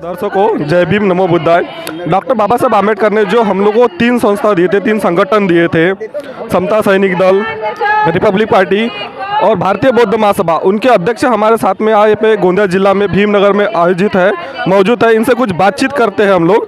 दर्शकों जय भीम नमो बुद्धाय। डॉक्टर बाबा साहब आम्बेडकर ने जो हम लोगों को 3 संस्था दिए थे, 3 संगठन दिए थे, समता सैनिक दल, रिपब्लिक पार्टी और भारतीय बौद्ध महासभा, उनके अध्यक्ष हमारे साथ में आए पे गोंदिया जिला में भीमनगर में आयोजित है, मौजूद है। इनसे कुछ बातचीत करते हैं हम लोग।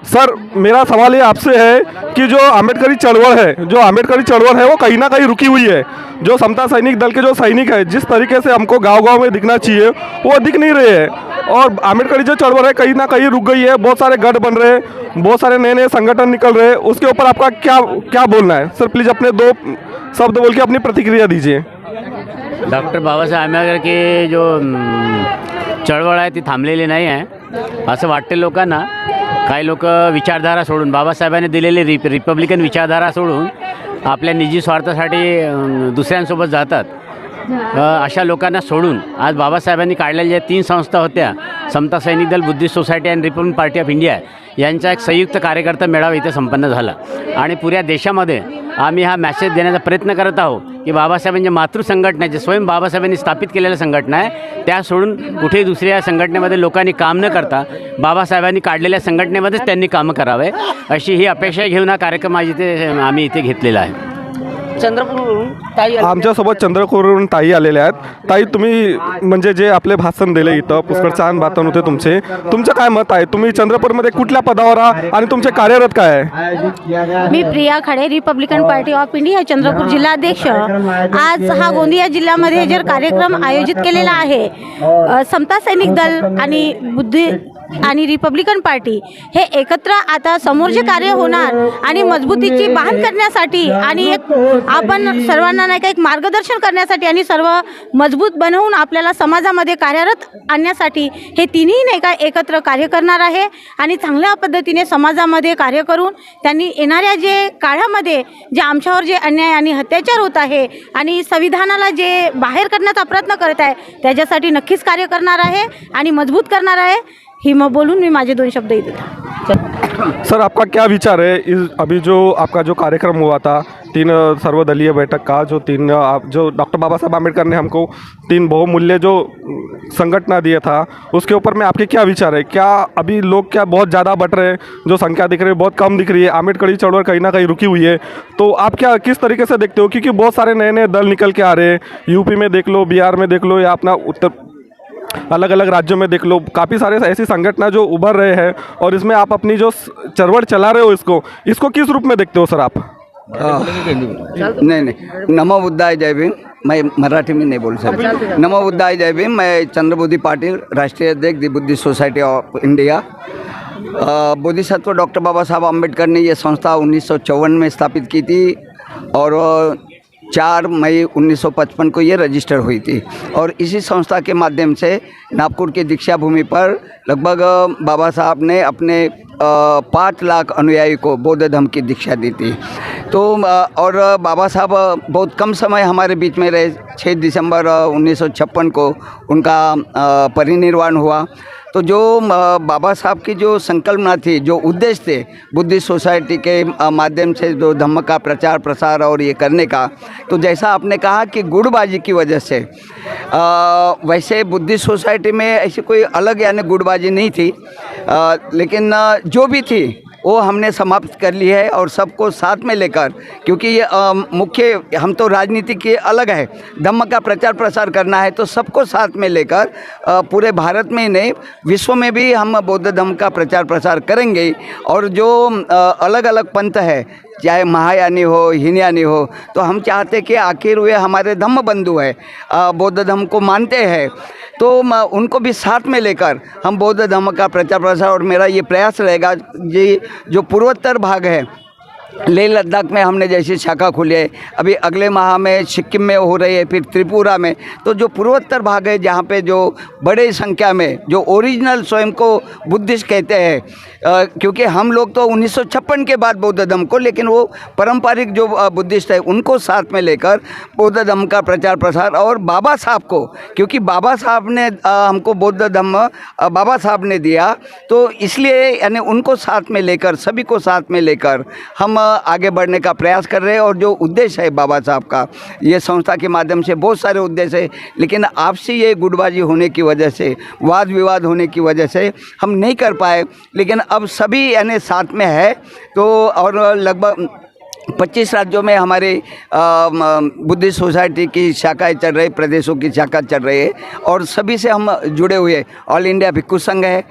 सर, मेरा सवाल ये आपसे है कि जो आम्बेडकरी चळवळ है वो कहीं ना कहीं रुकी हुई है। जो समता सैनिक दल के जो सैनिक है, जिस तरीके से हमको गांव-गांव में दिखना चाहिए वो दिख नहीं रहे हैं, और आम्बेडकरी जो चळवळ है कहीं ना कहीं रुक गई है। बहुत सारे गढ़ बन रहे हैं, बहुत सारे नए नए संगठन निकल रहे हैं। उसके ऊपर आपका क्या बोलना है? सर प्लीज़ अपने 2 शब्द बोल के अपनी प्रतिक्रिया दीजिए। डॉक्टर बाबासाहेब आंबेडकर की जो चळवळ आहे ती थांबलेली नाही आहे असं वाटते लोकांना। काही लोक विचारधारा सोडून, बाबासाहेबांनी दिलेली रिपब्लिकन विचारधारा सोडून आपल्या निजी स्वार्थासाठी दुसऱ्यांसोबत जातात। अशा लोकांना सोडून आज बाबासाहेबांनी काढलेल्या ज्या 3 संस्था होत्या, समता सैनिक दल, बुद्धिस्ट सोसायटी आणि रिपब्लिकन पार्टी ऑफ इंडिया, यांचा एक संयुक्त कार्यकर्ता मेळावा इथे संपन्न झाला। आणि पुऱ्या देशामध्ये आम्ही हा मेसेज देण्याचा प्रयत्न करत आहोत की बाबासाहेबांच्या मातृ संघटना, जे स्वयं बाबासाहेबांनी स्थापित केलेल्या संघटना आहे, त्या सोडून कुठेही दुसऱ्या संघटनेमध्ये लोकांनी काम न करता बाबासाहेबांनी काढलेल्या संघटनेमध्येच त्यांनी कामं करावे, अशी ही अपेक्षा घेऊन हा कार्यक्रम आज इथे आम्ही इथे घेतलेला आहे। चंद्रपूरवरून ताई आमच्यासोबत चंद्रपूरवरून ताई आलेल्या आहेत। ताई, तुम्ही म्हणजे जे आपले भाषण दिले इथं, पुष्कळ छान भाषण होते तुमचं काय मत आहे? तुम्ही चंद्रपूरमध्ये कुठल्या पदावर आहात आणि तुमचे कार्यरत काय आहे? मी प्रिया खडे, Republican party of India Chandrapur जिल्हाध्यक्ष। आज हा गोंदिया जिल्ह्यामध्ये जर कार्यक्रम आयोजित केलेला आहे, समता सैनिक दल आणि बुद्धी आणि रिपब्लिकन पार्टी हे एकत्र आता समोर जे कार्य होणार आणि मजबूतीची बांध करण्यासाठी आणि एक आपण सर्वांना नाही का एक मार्गदर्शन करण्यासाठी आणि सर्व मजबूत बनवून आपल्याला समाजामध्ये कार्यरत आणण्यासाठी हे तिन्ही नाही का एकत्र कार्य करणार आहे आणि चांगल्या पद्धतीने समाजामध्ये कार्य करून त्यांनी येणाऱ्या जे काळामध्ये जे आमच्यावर जे अन्याय आणि अत्याचार होत आहे आणि संविधानाला जे बाहेर करण्याचा प्रयत्न करत आहे त्याच्यासाठी नक्कीच कार्य करणार आहे आणि मजबूत करणार आहे। ही मग बोलून मी माझे 2 शब्द देते। सर, आपका क्या विचार है अभी जो आपका जो कार्यक्रम हुआ था 3 सर्वदलीय बैठक का, जो डॉक्टर बाबा साहब आम्बेडकर ने हमको 3 बहुमूल्य जो संगठना दिया था, उसके ऊपर में आपके क्या विचार है? क्या अभी लोग क्या बहुत ज़्यादा बढ़ रहे हैं? जो संख्या दिख रही है बहुत कम दिख रही है। आम्बेडकरी चळवळ कहीं ना कहीं रुकी हुई है, तो आप किस तरीके से देखते हो? क्योंकि बहुत सारे नए नए दल निकल के आ रहे हैं, यूपी में देख लो, बिहार में देख लो, या अपना अलग अलग राज्यों में देख लो, काफ़ी सारे ऐसी संगठन जो उभर रहे हैं, और इसमें आप अपनी जो चळवळ चला रहे हो, इसको किस रूप में देखते हो सर आप? नहीं, नमो बुद्धाय जय भीम। मैं मराठी में नहीं बोल सकता। नमो बुद्धाय जय भीम। मैं चंद्रबुद्धि पाटिल, राष्ट्रीय अध्यक्ष the Buddhist Society of India. Bodhisattva doctor Baba Saheb Ambedkar ने ये संस्था 1954 में स्थापित की थी और 4 मई 1955 को ये रजिस्टर हुई थी, और इसी संस्था के माध्यम से नागपुर की दीक्षा भूमि पर लगभग बाबा साहब ने अपने 5 लाख अनुयायी को बौद्ध धर्म की दीक्षा दी थी। तो और बाबा साहब बहुत कम समय हमारे बीच में रहे। 6 दिसंबर 1956 को उनका परिनिर्वाण हुआ। तो जो बाबा साहब की जो संकल्पना थी, जो उद्देश्य थे बुद्धिस्ट सोसाइटी के माध्यम से जो धम्म का प्रचार प्रसार और ये करने का, तो जैसा आपने कहा कि गुटबाजी की वजह से, वैसे बुद्धिस्ट सोसाइटी में ऐसी कोई अलग यानी गुटबाजी नहीं थी, लेकिन जो भी थी वो हमने समाप्त कर ली है, और सबको साथ में लेकर, क्योंकि ये मुख्य हम तो राजनीति के अलग है, धम्म का प्रचार प्रसार करना है तो सबको साथ में लेकर पूरे भारत में ही नहीं विश्व में भी हम बौद्ध धर्म का प्रचार प्रसार करेंगे। और जो अलग अलग पंथ है, चाहे महायानी हो, हीनयानी हो, तो हम चाहते कि आखिर वे हमारे धम्म बंधु है, बौद्ध धर्म को मानते हैं, तो उनको भी साथ में लेकर हम बौद्ध धर्म का प्रचार प्रसार, और मेरा ये प्रयास रहेगा जी, जो पूर्वोत्तर भाग है, लेह लद्दाख में हमने जैसी शाखा खुली है, अभी अगले माह में सिक्किम में हो रही है, फिर त्रिपुरा में, तो जो पूर्वोत्तर भाग है जहाँ पे जो बड़े संख्या में जो ओरिजिनल स्वयं को बुद्धिस्ट कहते हैं, क्योंकि हम लोग तो 1956 के बाद बौद्ध धर्म को, लेकिन वो पारंपरिक जो बुद्धिस्ट है उनको साथ में लेकर बौद्ध धर्म का प्रचार प्रसार, और बाबा साहब को, क्योंकि बाबा साहब ने हमको बौद्ध धर्म बाबा साहब ने दिया, तो इसलिए यानी उनको साथ में लेकर, सभी को साथ में लेकर हम आगे बढ़ने का प्रयास कर रहे हैं। और जो उद्देश्य है बाबा साहब का, ये संस्था के माध्यम से बहुत सारे उद्देश्य है, लेकिन आपसी ये गुटबाजी होने की वजह से, वाद विवाद होने की वजह से हम नहीं कर पाए। लेकिन अब सभी यानी साथ में है तो, और लगभग 25 राज्यों में हमारे बुद्धिस्ट सोसाइटी की शाखाएं चल रही, प्रदेशों की शाखा चल रही है और सभी से हम जुड़े हुए। ऑल इंडिया भिक्खु संघ है,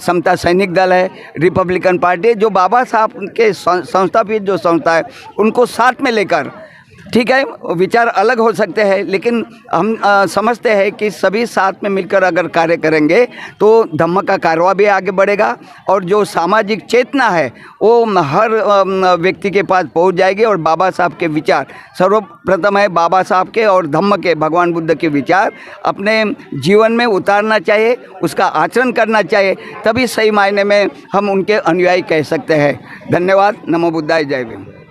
समता सैनिक दल है, रिपब्लिकन पार्टी, जो बाबा साहब के संस्थापित जो संस्था है उनको साथ में लेकर, ठीक है विचार अलग हो सकते हैं लेकिन हम समझते हैं कि सभी साथ में मिलकर अगर कार्य करेंगे तो धम्म का कारवा भी आगे बढ़ेगा और जो सामाजिक चेतना है वो हर व्यक्ति के पास पहुंच जाएगी। और बाबा साहब के विचार सर्वप्रथम है, बाबा साहब के और धम्म के, भगवान बुद्ध के विचार अपने जीवन में उतारना चाहिए, उसका आचरण करना चाहिए, तभी सही मायने में हम उनके अनुयायी कह सकते हैं। धन्यवाद। नमो बुद्धाय। जय भीम।